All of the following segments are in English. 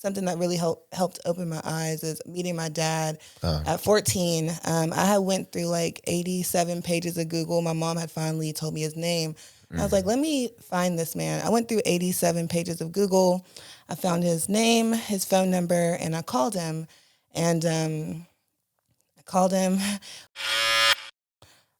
something that really helped open my eyes is meeting my dad at 14. I had went through like 87 pages of Google. My mom had finally told me his name. I was like, let me find this man. I went through 87 pages of Google. I found his name, his phone number, and I called him. And I called him.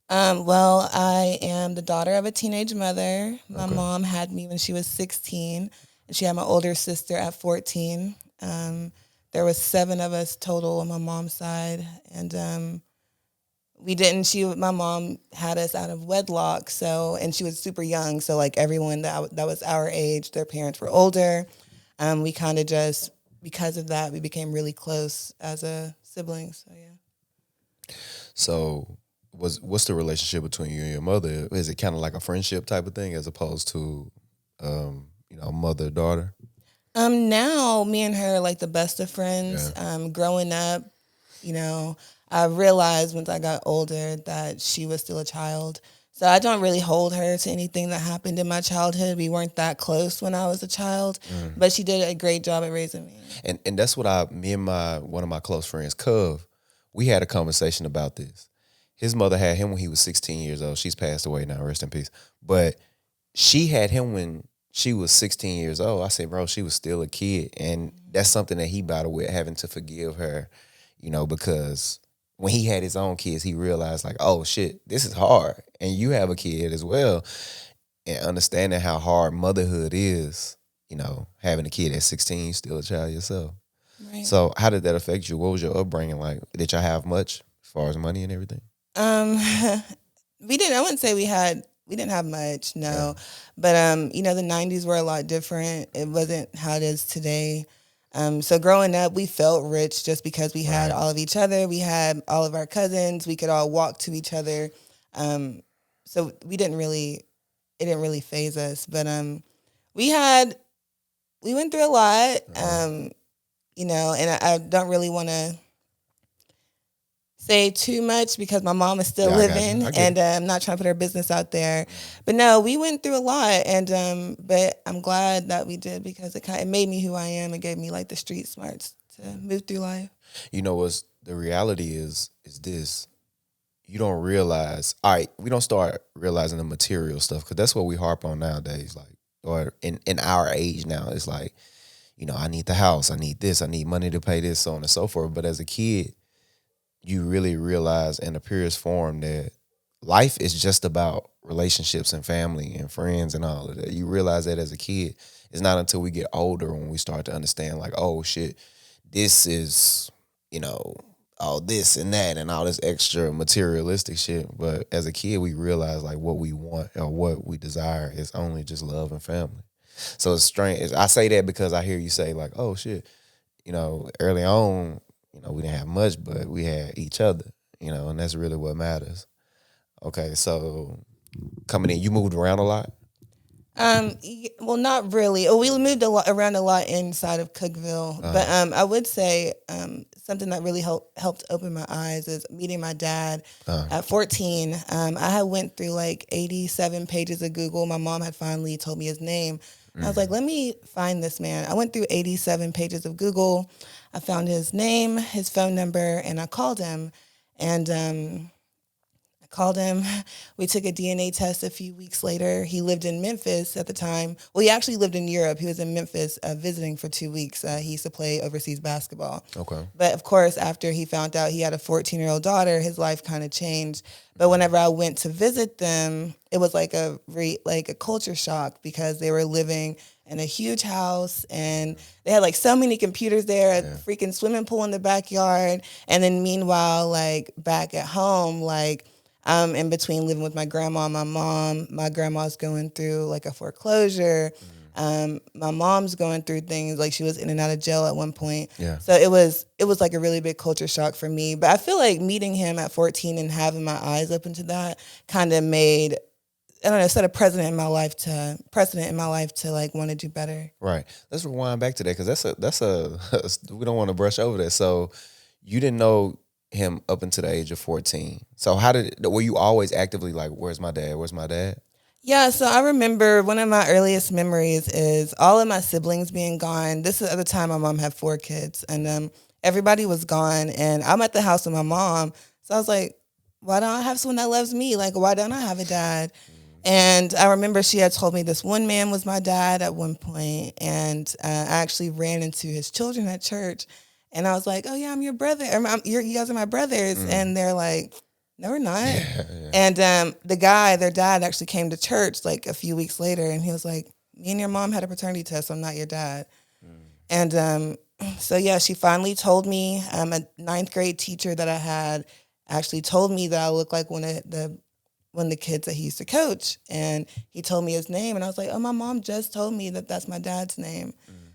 Well, I am the daughter of a teenage mother. My mom had me when she was 16, and she had my older sister at 14. There was 7 of us total on my mom's side, and my mom had us out of wedlock, and she was super young, so like everyone that was our age, their parents were older. We kind of just, because of that, we became really close as a siblings, so yeah. So what's the relationship between you and your mother? Is it kind of like a friendship type of thing as opposed to, mother-daughter? Now me and her are like the best of friends. Growing up, I realized once I got older that she was still a child. So I don't really hold her to anything that happened in my childhood. We weren't that close when I was a child, but she did a great job at raising me. And that's what me and one of my close friends, Cove, we had a conversation about this. His mother had him when he was 16 years old. She's passed away now, rest in peace. But she had him when she was 16 years old. I said, bro, she was still a kid. And that's something that he battled with, having to forgive her, because when he had his own kids, he realized like, oh shit, this is hard. And you have a kid as well. And understanding how hard motherhood is, having a kid at 16, you're still a child yourself. Right. So how did that affect you? What was your upbringing like? Did y'all have much as far as money and everything? We didn't. I wouldn't say we didn't have much, no. Yeah. But the 90s were a lot different. It wasn't how it is today. So growing up, we felt rich just because we had all of each other. We had all of our cousins. We could all walk to each other. So it didn't really faze us. But we went through a lot. And I don't really want to say too much because my mom is still living, and I'm not trying to put her business out there. But no, we went through a lot, and but I'm glad that we did because it made me who I am. It gave me like the street smarts to move through life. What's the reality is this. You don't realize, all right, we don't start realizing the material stuff because that's what we harp on nowadays, like, or in our age now. It's like, I need the house, I need this, I need money to pay this, so on and so forth. But as a kid, you really realize in the purest form that life is just about relationships and family and friends and all of that. You realize that as a kid. It's not until we get older when we start to understand like, oh shit, this is, all this and that and all this extra materialistic shit. But as a kid, we realize like what we want or what we desire is only just love and family. So it's strange. I say that because I hear you say like, oh shit, early on, we didn't have much, but we had each other, and that's really what matters. Okay, so coming in, you moved around a lot? Well, not really. We moved around a lot inside of Cookeville, but I would say something that really helped open my eyes is meeting my dad at 14. I had went through like 87 pages of Google. My mom had finally told me his name. I was like, let me find this man. I went through 87 pages of Google. I found his name, his phone number, and I called him. And we took a DNA test a few weeks later. He lived in Memphis at the time. Well, he actually lived in Europe. He was in Memphis visiting for 2 weeks. He used to play overseas basketball. Okay. But of course, after he found out he had a 14-year-old daughter, his life kind of changed. But whenever I went to visit them, it was like a culture shock because they were living in a huge house and they had like so many computers there, a freaking swimming pool in the backyard. And then meanwhile, like back at home, like I'm in between living with my grandma and my mom. My grandma's going through like a foreclosure. My mom's going through things like she was in and out of jail at one point. Yeah. So it was like a really big culture shock for me. But I feel like meeting him at 14 and having my eyes open to that kind of made, I don't know, set a precedent in my life to like want to do better. Right. Let's rewind back to that because that's we don't want to brush over that. So you didn't know him up until the age of 14. So were you always actively like, where's my dad? Where's my dad? Yeah, so I remember one of my earliest memories is all of my siblings being gone. This is at the time my mom had 4 kids, and everybody was gone, and I'm at the house with my mom. So I was like, why don't I have someone that loves me? Like, why don't I have a dad? And I remember she had told me this one man was my dad at one point, and I actually ran into his children at church, and I was like, "Oh yeah, I'm your brother. You guys are my brothers." And they're like, "No, we're not." Yeah, yeah. And the guy, their dad, actually came to church like a few weeks later, and he was like, "Me and your mom had a paternity test. So I'm not your dad." And so yeah, she finally told me. A ninth grade teacher that I had actually told me that I looked like one of the kids that he used to coach, and he told me his name, and I was like, "Oh, my mom just told me that that's my dad's name."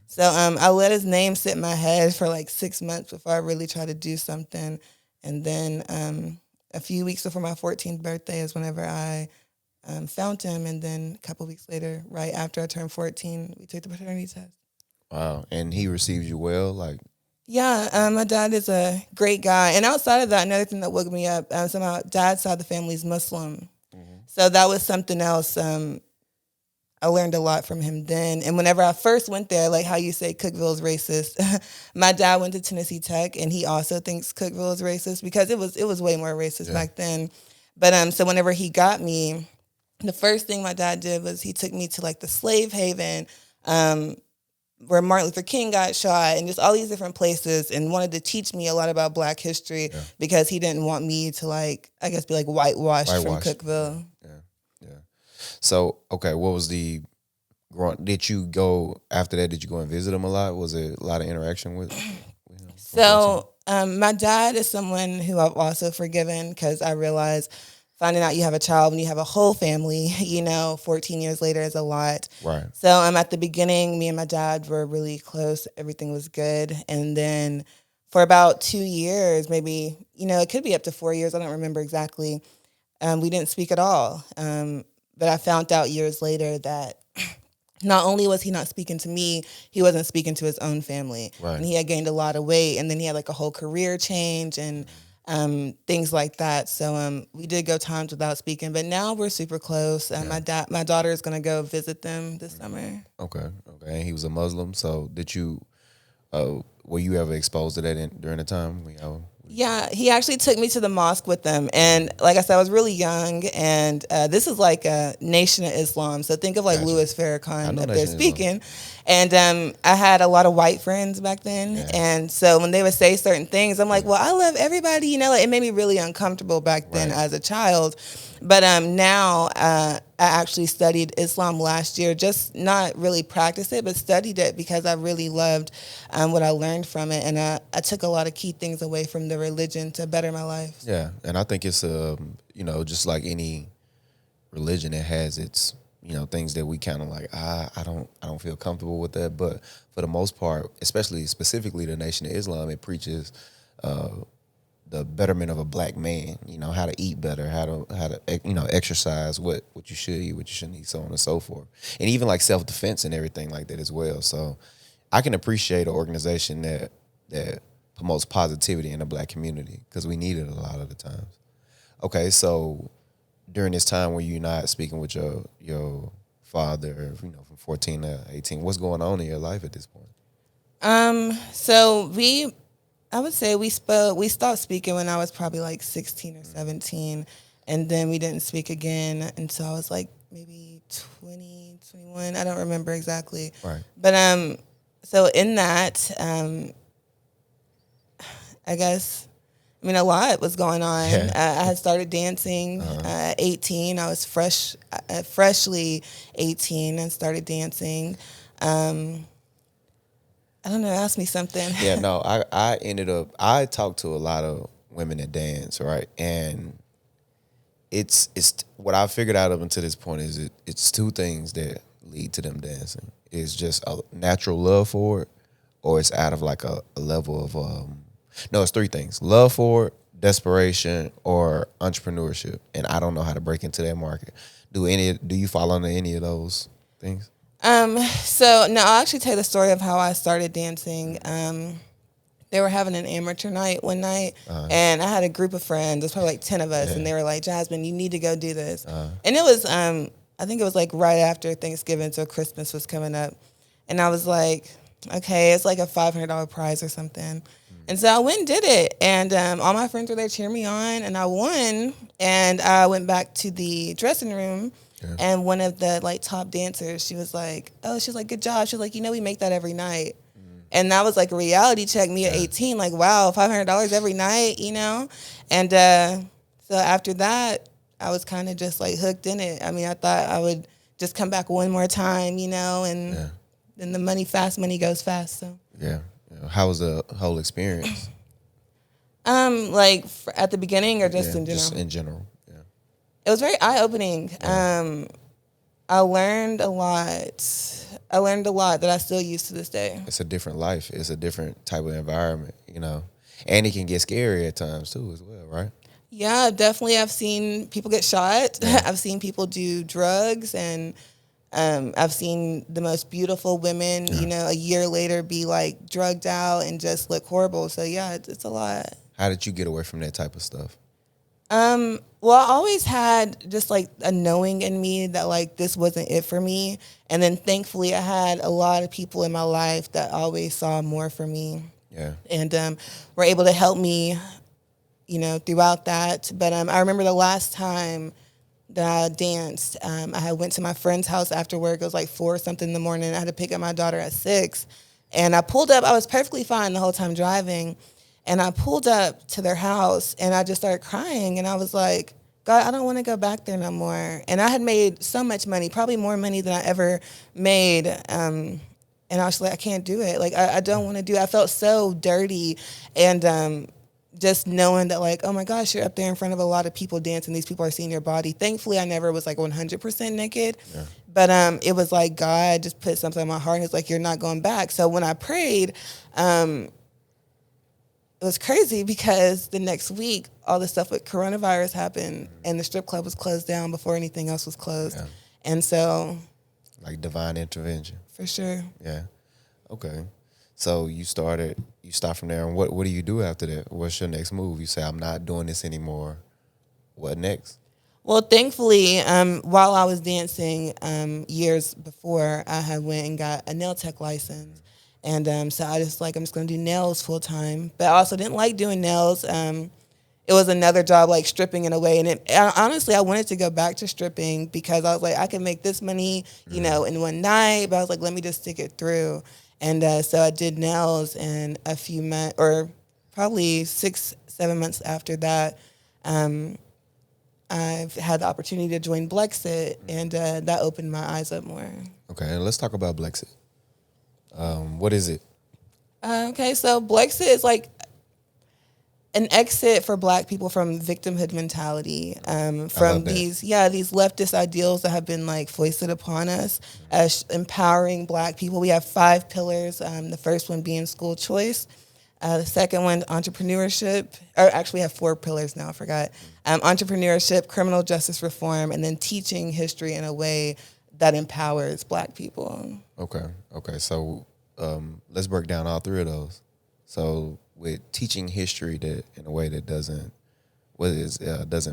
So I let his name sit in my head for like 6 months before I really tried to do something, and then a few weeks before my 14th birthday is whenever I found him, and then a couple weeks later, right after I turned 14, we took the paternity test. Wow, and he received you well, like. Yeah, my dad is a great guy. And outside of that, another thing that woke me up, so my dad's side of the family is Muslim. So that was something else. I learned a lot from him then. And whenever I first went there, like how you say Cookeville is racist, my dad went to Tennessee Tech, and he also thinks Cookeville is racist because it was way more racist back then. But so whenever he got me, the first thing my dad did was he took me to like the slave haven, where Martin Luther King got shot, and just all these different places, and wanted to teach me a lot about Black history because he didn't want me to like, I guess, be like whitewashed from Cookeville. Yeah. So, okay, what was did you go, after that, did you go and visit him a lot? Was it a lot of interaction with him? So, my dad is someone who I've also forgiven because I realized finding out you have a child when you have a whole family, 14 years later is a lot. Right. So at the beginning, me and my dad were really close. Everything was good. And then for about 2 years, maybe, it could be up to 4 years. I don't remember exactly. We didn't speak at all. But I found out years later that not only was he not speaking to me, he wasn't speaking to his own family. Right. And he had gained a lot of weight, and then he had like a whole career change and things like that. So we did go times without speaking, but now we're super close. My daughter is going to go visit them this summer. Okay. And he was a Muslim, so did you, were you ever exposed to that during the time? Yeah, he actually took me to the mosque with them. And like I said, I was really young, and this is like a Nation of Islam. So think of like Louis Farrakhan up there speaking. And I had a lot of white friends back then. Yeah. And so when they would say certain things, I'm like, well, I love everybody. Like, it made me really uncomfortable back then as a child. But now I actually studied Islam last year, just not really practiced it, but studied it because I really loved what I learned from it. And I took a lot of key things away from the religion to better my life. Yeah, and I think it's, just like any religion, it has its, things that we kind of like, I don't feel comfortable with that. But for the most part, specifically the Nation of Islam, it preaches the betterment of a Black man, how to eat better, how to exercise, what you should eat, what you shouldn't eat, so on and so forth. And even like self-defense and everything like that as well. So I can appreciate an organization that promotes positivity in the Black community because we need it a lot of the times. Okay, so during this time where you're not speaking with your father, from 14 to 18, what's going on in your life at this point? So I would say we stopped speaking when I was probably like 16 or 17, and then we didn't speak again until I was like maybe 20, 21. I don't remember exactly. Right. But so in that, I guess, a lot was going on. Yeah. I had started dancing at 18. I was freshly 18 and started dancing. I don't know, ask me something. Yeah, no, I talked to a lot of women that dance, right? And it's what I figured out up until this point is it's two things that lead to them dancing. It's just a natural love for it, or it's out of like a level of no, it's three things: love for it, desperation, or entrepreneurship. And I don't know how to break into that market. Do you fall under any of those things? So no, I'll actually tell you the story of how I started dancing. They were having an amateur night one night, and I had a group of friends. There's probably like 10 of us, and they were like, "Jasmine, you need to go do this." And it was I think it was like right after Thanksgiving, so Christmas was coming up. And I was like, okay, it's like a $500 prize or something. And so I went and did it. And all my friends were there cheering me on, and I won. And I went back to the dressing room, and one of the like top dancers, she was like, good job. She was like, we make that every night. And that was like a reality check, me at 18, like, wow, $500 every night, And so after that, I was kind of just like hooked in it. I mean, I thought I would just come back one more time, and then the money goes fast. So yeah. How was the whole experience? Like at the beginning or just in general? Just in general. Yeah. It was very eye-opening. Yeah. I learned a lot. That I still use to this day. It's a different life. It's a different type of environment, and it can get scary at times too, as well, right? Yeah, definitely. I've seen people get shot. Yeah. I've seen people do drugs, and I've seen the most beautiful women, a year later be like drugged out and just look horrible. So yeah, it's a lot. How did you get away from that type of stuff? Well, I always had just like a knowing in me that like this wasn't it for me. And then thankfully I had a lot of people in my life that always saw more for me. Yeah. And were able to help me, throughout that. But I remember the last time that I danced, I had went to my friend's house after work. It was like 4 or something in the morning. I had to pick up my daughter at 6. And I pulled up. I was perfectly fine the whole time driving. And I pulled up to their house, and I just started crying. And I was like, God, I don't want to go back there no more. And I had made so much money, probably more money than I ever made. And I was like, I can't do it. Like, I don't want to do it. I felt so dirty. And just knowing that, like, oh, my gosh, you're up there in front of a lot of people dancing. These people are seeing your body. Thankfully, I never was, like, 100% naked. Yeah. But it was like God just put something in my heart, and it's like, you're not going back. So when I prayed, it was crazy because the next week, all the stuff with coronavirus happened, and the strip club was closed down before anything else was closed. Yeah. And so... like divine intervention. For sure. Yeah. Okay. So you start from there, and what do you do after that? What's your next move? You say, I'm not doing this anymore. What next? Well, thankfully, while I was dancing years before, I had went and got a nail tech license. And so I just I'm just going to do nails full time. But I also didn't like doing nails. It was another job, like stripping in a way. And honestly, I wanted to go back to stripping because I was like, I can make this money, in one night. But I was like, let me just stick it through. And so I did nails, and a few months, or probably 6-7 months after that, I've had the opportunity to join Blexit, and that opened my eyes up more. Okay, and let's talk about Blexit. What is it? Okay, so Blexit is like an exit for Black people from victimhood mentality, from these leftist ideals that have been like foisted upon us as empowering Black people. We have 5 pillars. The first one being school choice. The second one, entrepreneurship. Or actually, we have 4 pillars now. I forgot. Entrepreneurship, criminal justice reform, and then teaching history in a way that empowers Black people. Okay. So let's break down all 3 of those. So with teaching history that in a way that doesn't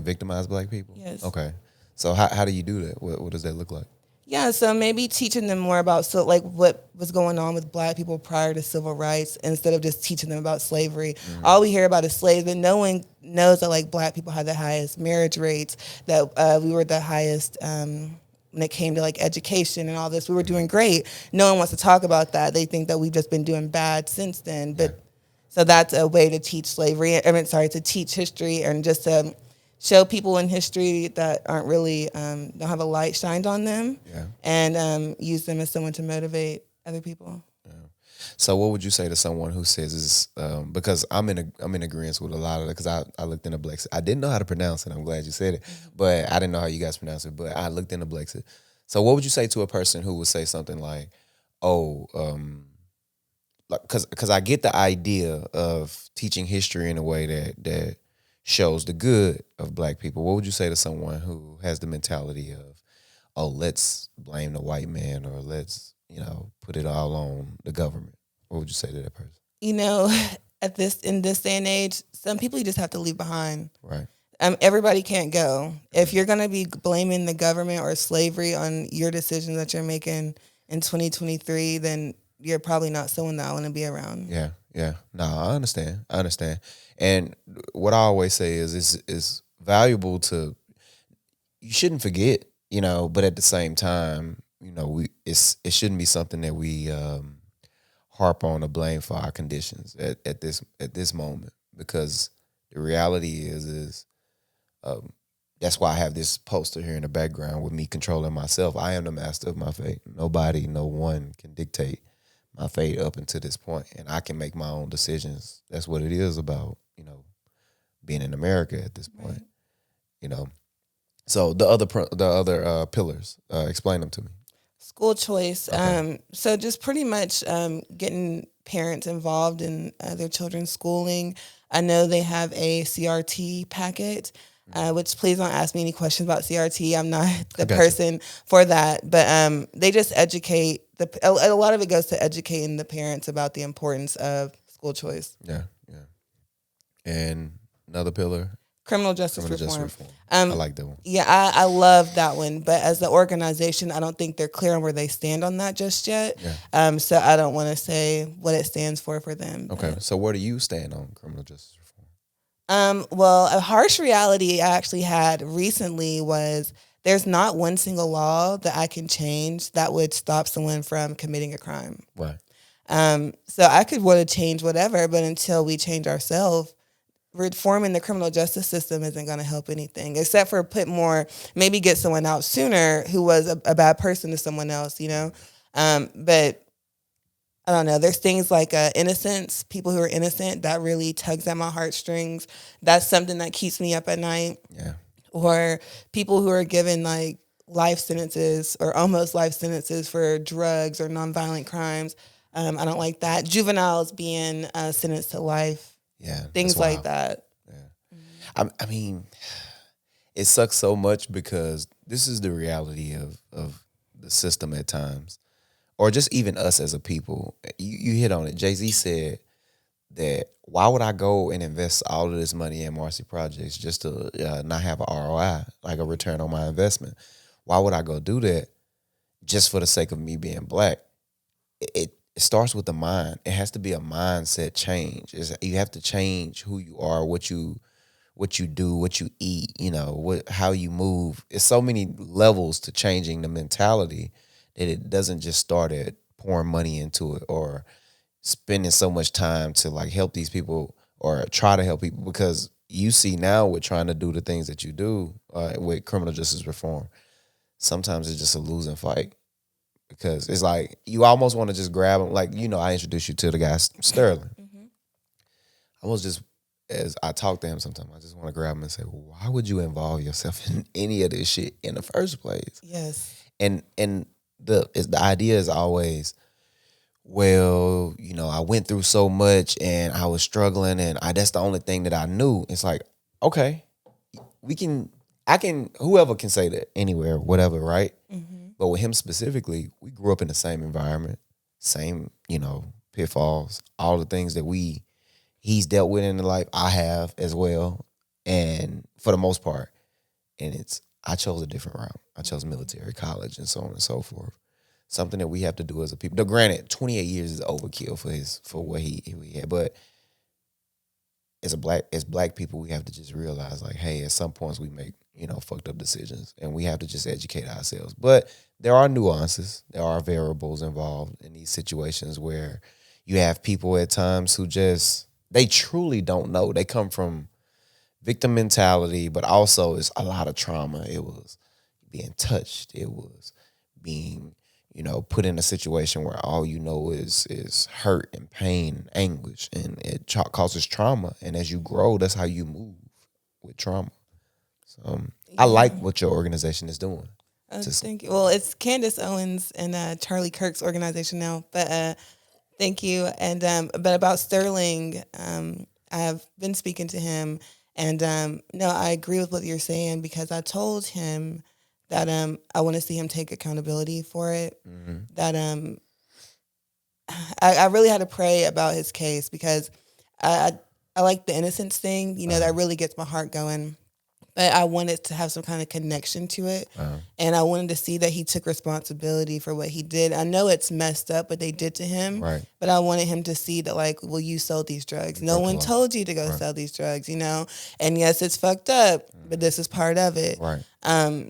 victimize Black people. Yes. Okay. So how do you do that? What does that look like? Yeah, so maybe teaching them more about what was going on with Black people prior to civil rights instead of just teaching them about slavery. Mm-hmm. All we hear about is slaves, but no one knows that like Black people had the highest marriage rates, that we were the highest when it came to like education and all this. We were doing great. No one wants to talk about that. They think that we've just been doing bad since then. But so that's a way to teach to teach history and just to show people in history that aren't really, don't have a light shined on them, and use them as someone to motivate other people. Yeah. So what would you say to someone who says, because I'm in agreement with a lot of it, because I looked into Blexit. I didn't know how to pronounce it. I'm glad you said it, but I didn't know how you guys pronounce it, but I looked into Blexit. So what would you say to a person who would say something like, because I get the idea of teaching history in a way that shows the good of Black people. What would you say to someone who has the mentality of, let's blame the white man, or let's, put it all on the government? What would you say to that person? In this day and age, some people you just have to leave behind. Right. Everybody can't go. If you're going to be blaming the government or slavery on your decisions that you're making in 2023, then you're probably not someone that I want to be around. Yeah, yeah. No, I understand. And what I always say is it's valuable to, you shouldn't forget, but at the same time, it shouldn't be something that we harp on or blame for our conditions at this moment, because the reality is that's why I have this poster here in the background with me controlling myself. I am the master of my fate. Nobody, no one can dictate my fate up until this point, and I can make my own decisions. That's what it is about, being in America at this point. Right. So the other pillars, explain them to me. School choice. Okay. So just pretty much getting parents involved in their children's schooling. I know they have a CRT packet, which please don't ask me any questions about CRT. I'm not the person for that. But they just educate. A lot of it goes to educating the parents about the importance of school choice. Yeah, yeah. And another pillar? Criminal justice reform. I like that one. Yeah, I love that one. But as the organization, I don't think they're clear on where they stand on that just yet. Yeah. So I don't want to say what it stands for them. Okay. But. So where do you stand on criminal justice reform? Well, a harsh reality I actually had recently was there's not one single law that I can change that would stop someone from committing a crime. Right. So I could want to change whatever, but until we change ourselves, reforming the criminal justice system isn't going to help anything, except for maybe get someone out sooner who was a bad person to someone else, But I don't know. There's things like innocence, people who are innocent, that really tugs at my heartstrings. That's something that keeps me up at night. Yeah. Or people who are given like life sentences or almost life sentences for drugs or nonviolent crimes. I don't like that. Juveniles being sentenced to life. Yeah, things like that. Yeah, I mean, it sucks so much because this is the reality of the system at times, or just even us as a people. You hit on it. Jay-Z said that why would I go and invest all of this money in Marcy projects just to not have an ROI, like a return on my investment? Why would I go do that just for the sake of me being black? It starts with the mind. It has to be a mindset change. You have to change who you are, what you do, what you eat, how you move. It's so many levels to changing the mentality that it doesn't just start at pouring money into it or spending so much time to like help these people or try to help people, because you see now with trying to do the things that you do with criminal justice reform, sometimes it's just a losing fight. Because it's like you almost want to just grab him. Like, I introduced you to the guy, Sterling. Mm-hmm. I was just, as I talk to him sometimes, I just want to grab him and say, well, why would you involve yourself in any of this shit in the first place? Yes. And the idea is always, well, I went through so much and I was struggling and that's the only thing that I knew. It's like, okay, whoever can say that anywhere, whatever, right? Mm-hmm. But with him specifically, we grew up in the same environment, same, pitfalls, all the things that he's dealt with in life, I have as well. And for the most part, and I chose a different route. I chose military, college, and so on and so forth. Something that we have to do as a people. Now, granted, 28 years is overkill for what he had, but as black people, we have to just realize, like, hey, at some points we make, fucked up decisions, and we have to just educate ourselves. But there are nuances, there are variables involved in these situations where you have people at times who they truly don't know. They come from victim mentality, but also it's a lot of trauma. It was being touched. It was being, put in a situation where all you know is hurt and pain and anguish, and it causes trauma. And as you grow, that's how you move with trauma. So I like what your organization is doing. Thank you. Well, it's Candace Owens and Charlie Kirk's organization now, but thank you. And but about Sterling, I have been speaking to him, and no, I agree with what you're saying, because I told him that I want to see him take accountability for it. Mm-hmm. That I really had to pray about his case, because I like the innocence thing. That really gets my heart going. but I wanted to have some kind of connection to it. And I wanted to see that he took responsibility for what he did. I know it's messed up what they did to him, but I wanted him to see that, like, well, you sold these drugs. No one told you to go sell these drugs, you know? And yes, it's fucked up, but this is part of it.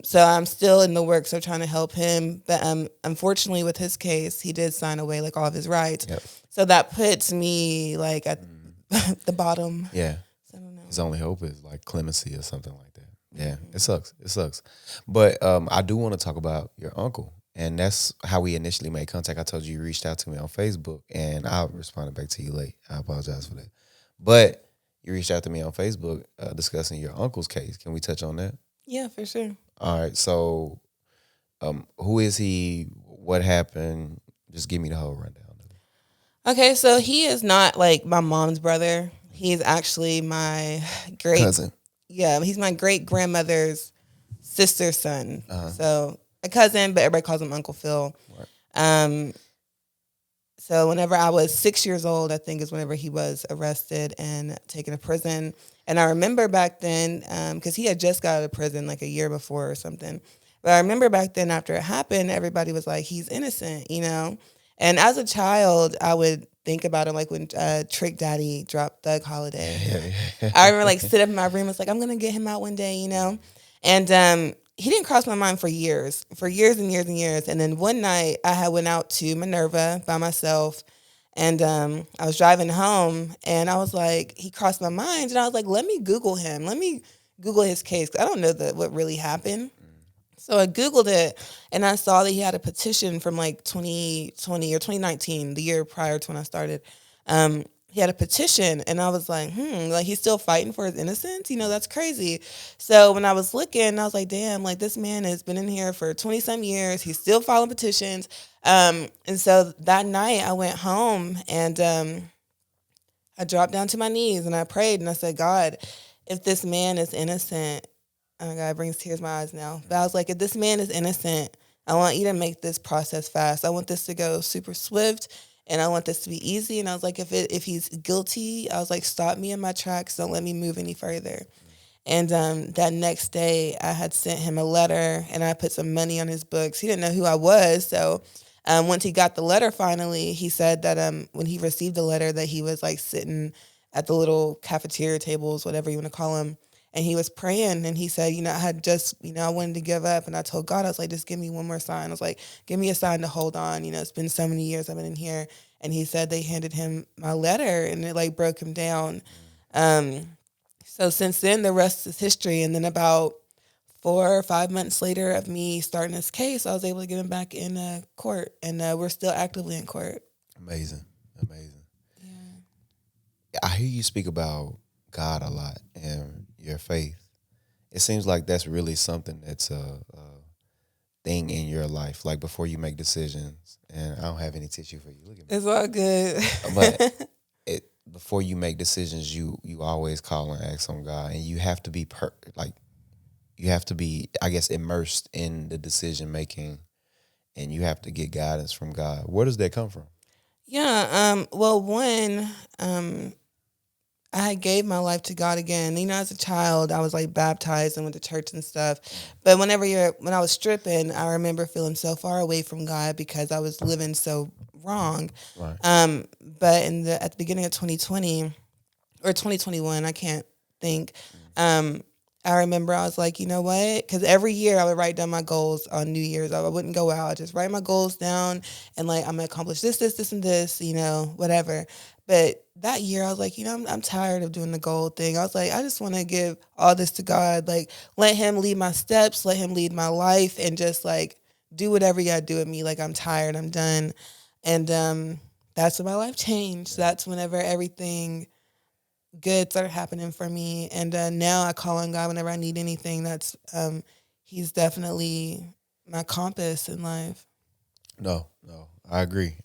So I'm still in the works of trying to help him. But unfortunately, with his case, he did sign away, like, all of his rights. So that puts me, like, at the bottom. Yeah. So I don't know. His only hope is, like, clemency or something like that. Yeah, it sucks. It sucks. But I do want to talk about your uncle. And that's how we initially made contact. I told you reached out to me on Facebook, and I responded back to you late. I apologize for that. But you reached out to me on Facebook discussing your uncle's case. Can we touch on that? Yeah, for sure. All right. So who is he? What happened? Just give me the whole rundown. Okay, so he is not, like, my mom's brother. He's actually my cousin. Yeah, he's my great-grandmother's sister's son. So a cousin, but everybody calls him Uncle Phil. So whenever I was 6 years old, I think is whenever he was arrested and taken to prison. And I remember back then, because he had just got out of prison like a year before or something. But I remember back then after it happened, everybody was like, he's innocent, you know? And as a child, I would think about him like when Trick Daddy dropped Thug Holiday. I remember like sit up in my room, it's like, I'm going to get him out one day, you know? And he didn't cross my mind for years and years and years. And then one night I had went out to Minerva by myself, and I was driving home, and I was like, he crossed my mind, and I was like, let me Google him. Let me Google his case. I don't know what really happened. So I Googled it, and I saw that he had a petition from like 2020 or 2019, the year prior to when I started. He had a petition, and I was like, like he's still fighting for his innocence? You know, that's crazy. So when I was looking, I was like, damn, like this man has been in here for 20-some years. He's still filing petitions. And so that night I went home, and I dropped down to my knees, and I prayed, and I said, God, if this man is innocent, oh my God, it brings tears to my eyes now. But I was like, if this man is innocent, I want you to make this process fast. I want this to go super swift, and I want this to be easy. And I was like, if he's guilty, I was like, stop me in my tracks. Don't let me move any further. And that next day, I had sent him a letter, and I put some money on his books. He didn't know who I was, so once he got the letter finally, he said that when he received the letter that he was like sitting at the little cafeteria tables, whatever you want to call them, and he was praying, and he said, you know, I had just, you know, I wanted to give up, and I told God, I was like, just give me one more sign. I was like, give me a sign to hold on. You know, it's been so many years I've been in here. And he said they handed him my letter, and it like broke him down. So since then, the rest is history. And then about 4 or 5 months later of me starting this case, I was able to get him back in court, and we're still actively in court. Amazing. Yeah. I hear you speak about God a lot and your faith. It seems like that's really something that's a thing in your life, like before you make decisions. And I don't have any tissue for you. Look at me. It's all good. But before you make decisions, you always call and ask on God, and you have to be you have to be, I guess, immersed in the decision making, and you have to get guidance from God. Where does that come from? Yeah. Well, one, I gave my life to God again. You know, as a child, I was like baptized and went to church and stuff. But when I was stripping, I remember feeling so far away from God because I was living so wrong. Right. But at the beginning of 2020 or 2021, I can't think. I remember I was like, you know what? Because every year I would write down my goals on New Year's. I wouldn't go out. I'd just write my goals down and like, I'm going to accomplish this, and this, you know, whatever. But that year I was like, you know, I'm tired of doing the goal thing. I was like, I just want to give all this to God. Like, let him lead my steps, let him lead my life, and just like do whatever you got to do with me. Like, I'm tired, I'm done. And that's when my life changed. That's whenever everything good started happening for me. And now I call on God whenever I need anything. That's he's definitely my compass in life. No, I agree.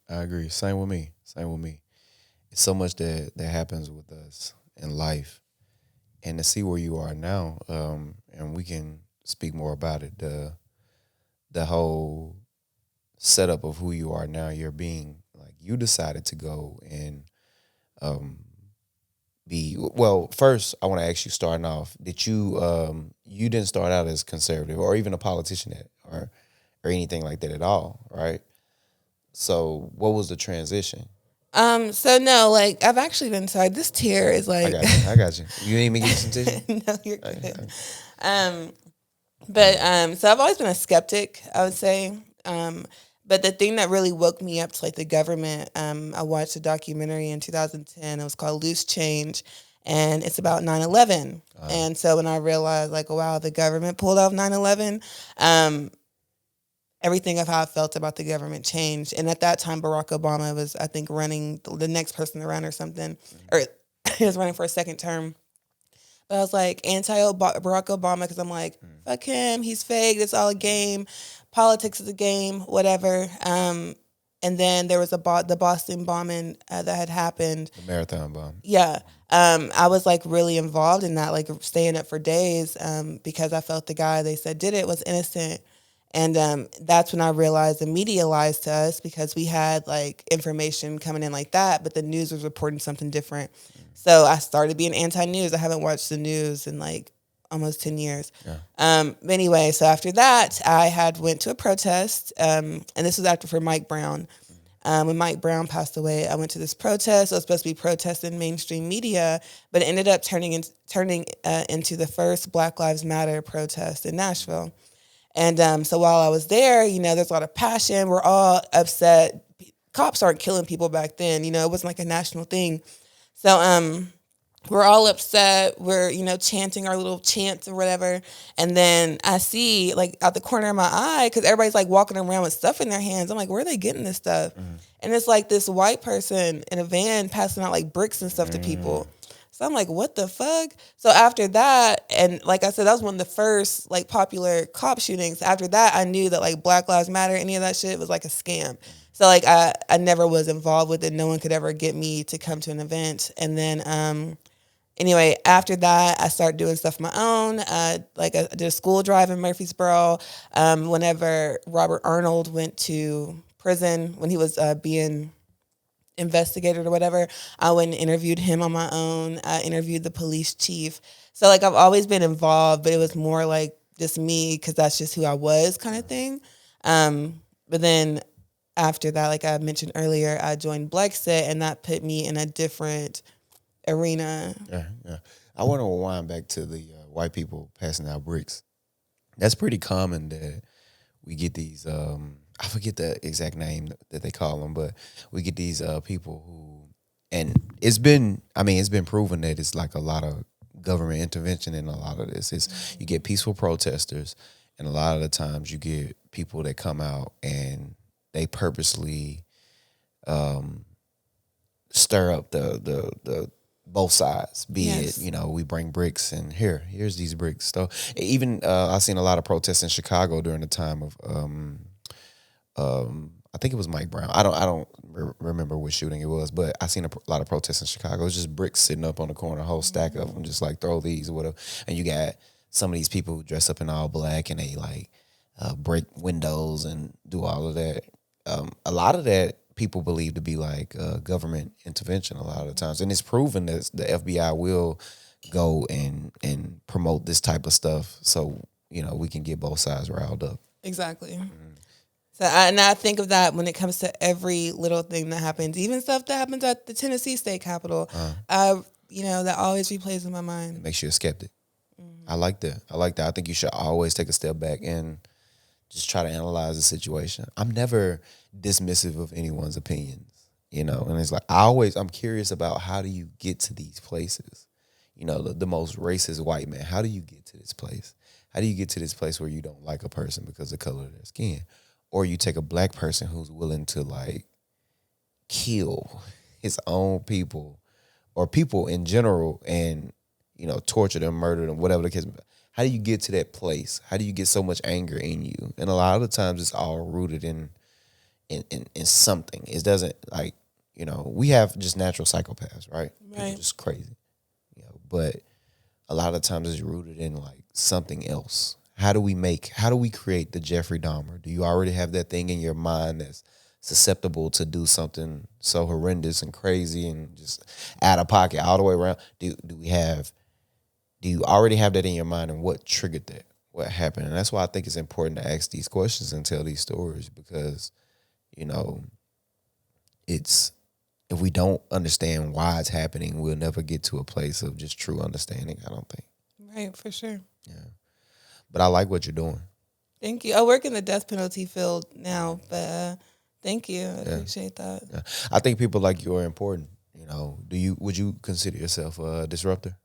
Same with me. It's so much that happens with us in life, and to see where you are now, and we can speak more about it. The whole setup of who you are now. You're being like, you decided to go and be, well, first I want to ask you, starting off, did you you didn't start out as conservative or even a politician or anything like that at all, right? So what was the transition? So no, like I've actually been sorry. This tear is like I got you. You didn't even get some tissue? No, you're good. So I've always been a skeptic, I would say. But the thing that really woke me up to like the government, I watched a documentary in 2010. It was called Loose Change, and it's about 9/11. And so when I realized like, wow, the government pulled off 9/11, everything of how I felt about the government changed. And at that time, Barack Obama was, I think, running the next person to run or something, or he was running for a second term. But I was like anti-Barack Obama because I'm like, fuck him, he's fake, it's all a game, politics is a game, whatever. And then there was the Boston bombing that had happened. The marathon bomb. Yeah. I was like really involved in that, like staying up for days because I felt the guy they said did it was innocent. And that's when I realized the media lies to us because we had like information coming in like that, but the news was reporting something different. So I started being anti-news. I haven't watched the news in like almost 10 years. Yeah. But anyway, so after that, I had went to a protest, and this was after for Mike Brown. When Mike Brown passed away, I went to this protest. It was supposed to be protesting mainstream media, but it ended up turning into the first Black Lives Matter protest in Nashville. And so while I was there, you know, there's a lot of passion. We're all upset. Cops aren't killing people back then. You know, it wasn't like a national thing. So we're all upset. We're, you know, chanting our little chants or whatever. And then I see, like, out the corner of my eye, because everybody's, like, walking around with stuff in their hands. I'm like, where are they getting this stuff? And it's, like, this white person in a van passing out, like, bricks and stuff to people. So I'm like, what the fuck? So after that, and like I said, that was one of the first, like, popular cop shootings. After that, I knew that, like, Black Lives Matter, any of that shit was, like, a scam. So, like, I never was involved with it. No one could ever get me to come to an event. And then, anyway, after that, I started doing stuff of my own. I did a school drive in Murfreesboro. Whenever Robert Arnold went to prison, when he was being investigated or whatever, I went and interviewed him on my own. I interviewed the police chief. So, like, I've always been involved, but it was more like just me because that's just who I was kind of thing. But then after that, like I mentioned earlier, I joined Blexit, and that put me in a different arena. Yeah. I want to rewind back to the white people passing out bricks. That's pretty common that we get these, I forget the exact name that they call them, but we get these people who, and it's been proven that it's like a lot of government intervention in a lot of this. You get peaceful protesters, and a lot of the times you get people that come out and they purposely stir up the both sides, be it, you know, we bring bricks and here's these bricks. So even I've seen a lot of protests in Chicago during the time of I think it was Mike Brown. I don't remember which shooting it was, but I seen a lot of protests in Chicago. It was just bricks sitting up on the corner, a whole stack of them, just like throw these or whatever. And you got some of these people who dress up in all black and they like break windows and do all of that. A lot of that people believe to be like government intervention a lot of the times. And it's proven that the FBI will go and promote this type of stuff so, you know, we can get both sides riled up. Exactly. So I think of that when it comes to every little thing that happens, even stuff that happens at the Tennessee State Capitol. You know, that always replays in my mind. It makes you a skeptic. I like that. I think you should always take a step back and just try to analyze the situation. I'm never dismissive of anyone's opinions, you know, and it's like I'm curious about how do you get to these places? You know, the most racist white man, how do you get to this place? How do you get to this place where you don't like a person because of the color of their skin? Or you take a black person who's willing to like kill his own people or people in general and, you know, torture them, murder them, whatever the case. How do you get to that place? How do you get so much anger in you? And a lot of the times it's all rooted in something. It doesn't, like, you know, we have just natural psychopaths, right? People just crazy. You know, but a lot of times it's rooted in like something else. How do we create the Jeffrey Dahmer? Do you already have that thing in your mind that's susceptible to do something so horrendous and crazy and just out of pocket all the way around? Do we have Do you already have that in your mind, and what triggered that? What happened? And that's why I think it's important to ask these questions and tell these stories, because, you know, it's, if we don't understand why it's happening, we'll never get to a place of just true understanding, I don't think. Right, for sure. Yeah. But I like what you're doing. Thank you. I work in the death penalty field now, but thank you. I appreciate that. Yeah. I think people like you are important. You know, would you consider yourself a disruptor?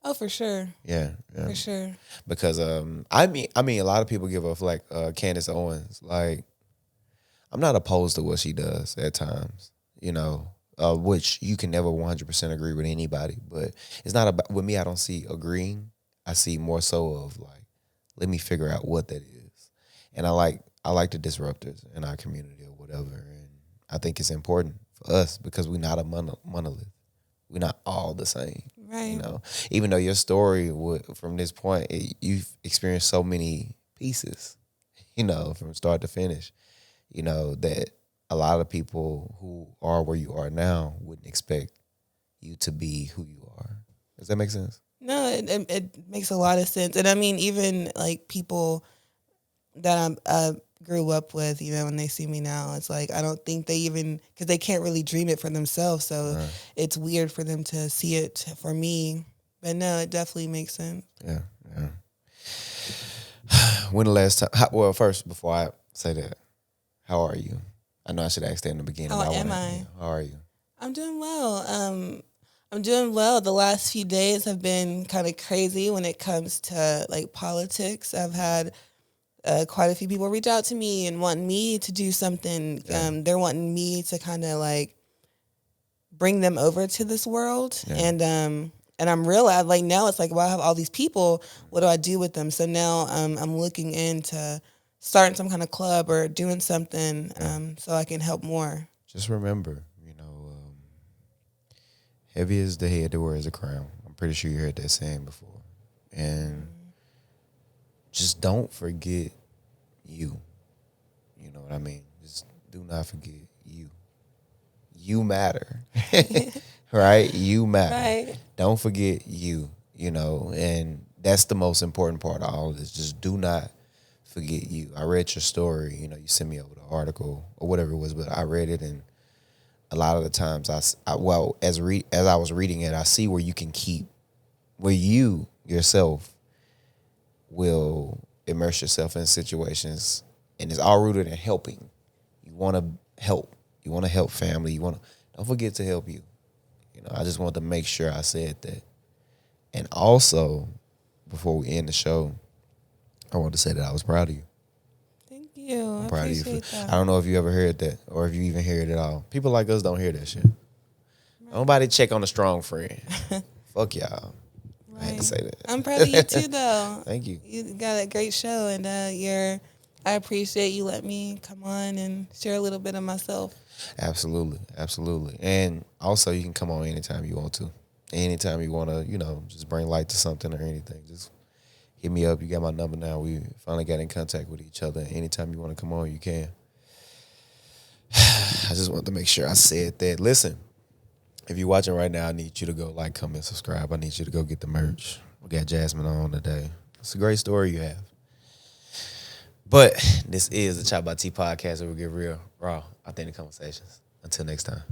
Oh, for sure. Yeah. For sure. Because I mean a lot of people give off like Candace Owens. Like, I'm not opposed to what she does at times, you know, which you can never 100% agree with anybody. But it's not about, with me, I don't see agreeing. I see more so of like, let me figure out what that is. And I like the disruptors in our community or whatever. And I think it's important for us because we're not a monolith. We're not all the same. Right. You know, even though your story from this point, you've experienced so many pieces, you know, from start to finish, you know, that a lot of people who are where you are now wouldn't expect you to be who you are. Does that make sense? No, it makes a lot of sense. And I mean, even like people that I grew up with, you know, when they see me now, it's like, I don't think they even, because they can't really dream it for themselves. So it's weird for them to see it for me. But no, it definitely makes sense. Yeah. When the last time, well, first, before I say that, how are you? I know I should ask that in the beginning. How am I? How are you? I'm doing well. I'm doing well. The last few days have been kind of crazy when it comes to like politics. I've had quite a few people reach out to me and want me to do something. Yeah. They're wanting me to kind of like bring them over to this world. Yeah. And I'm realizing like now it's like, well, I have all these people. What do I do with them? So now I'm looking into starting some kind of club or doing something so I can help more. Just remember, heavy is the head that wears a crown. I'm pretty sure you heard that saying before. And just don't forget you. You know what I mean? Just do not forget you. You matter. Right? You matter. Right. Don't forget you, you know, and that's the most important part of all of this. Just do not forget you. I read your story, you know, you sent me over the article or whatever it was, but I read it, and a lot of the times as I was reading it, I see where you can keep, where you yourself will immerse yourself in situations, and it's all rooted in helping. You want to help. You want to help family. Don't forget to help you. You know, I just wanted to make sure I said that. And also, before we end the show, I wanted to say that I was proud of you. Thank you. I'm proud of you. That. I don't know if you ever heard that or if you even hear it at all. People like us don't hear that shit. Right. Nobody check on a strong friend. Fuck y'all. Right. I had to say that. I'm proud of you too, though. Thank you. You got a great show, and I appreciate you letting me come on and share a little bit of myself. Absolutely. And also, you can come on anytime you want to. Anytime you want to, you know, just bring light to something or anything. Just hit me up. You got my number now. We finally got in contact with each other. Anytime you want to come on, you can. I just wanted to make sure I said that. Listen, if you're watching right now, I need you to go like, comment, subscribe. I need you to go get the merch. We got Jasmine on today. It's a great story you have. But this is the ChoppedByT podcast where we get real, raw, authentic conversations. Until next time.